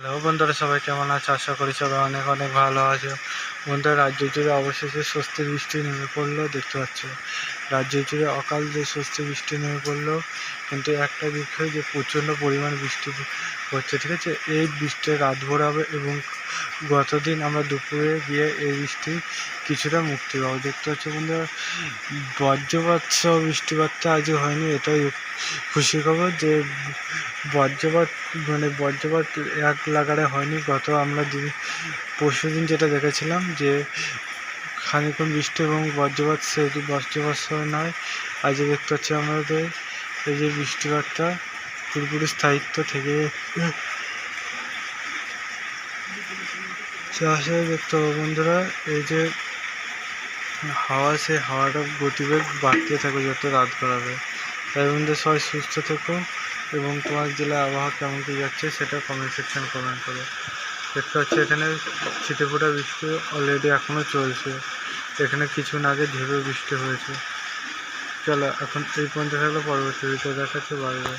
Hello বন্ধুরা, সবাই কেমন আছে? আশা করি সবাই অনেক অনেক ভালো আছে। বন্ধুরা, রাজ্য জুড়ে অবশেষে স্বস্তির বৃষ্টি নেমে পড়লো। দেখতে পাচ্ছ রাজ্য জুড়ে অকাল যে স্বস্তি বৃষ্টি নেমে পড়লো, কিন্তু একটা বিষয় যে প্রচণ্ড পরিমাণ বৃষ্টি হচ্ছে, ঠিক আছে। এই বৃষ্টি রাতভর হবে এবং গতদিন আমরা দুপুরে গিয়ে এই বৃষ্টি কিছুটা মুক্তি পাবো। দেখতে পাচ্ছ বন্ধুরা, বজ্রপাত সহ বৃষ্টিপাতটা আজও হয়নি, এটাই খুশি খবর যে বজ্রপাত এক লাগারে হয়নি। আমরা পরশু দিন যেটা দেখেছিলাম যে খানিকক্ষণ বৃষ্টি এবং বজ্রপাত, সে বজ্রপাত সহ নয়। আজকে দেখতে পাচ্ছি আমাদের এই যে বৃষ্টিপাতটা পুরোপুরি স্থায়িত্ব থেকে চাষে দেখতে পাবো বন্ধুরা। এই যে হাওয়া, সেই হাওয়াটা গতিবেগ বাড়তে থাকবে যত রাত গড়াবে। তাই বন্ধু, সবাই সুস্থ থেকো এবং তোমার জেলায় আবহাওয়া কেমন কি যাচ্ছে সেটা কমেন্ট সেকশন কমেন্ট করো। দেখতে পাচ্ছি এখানে ছিটেফোঁটা বৃষ্টি অলরেডি এখনও চলছে। এখানে কিছুক্ষণ আগে ঝেঁপে বৃষ্টি হয়েছে। চলো এখন এই পর্যন্ত থাকলে পরবর্তী ভিডিও দেখাচ্ছে। Bye bye.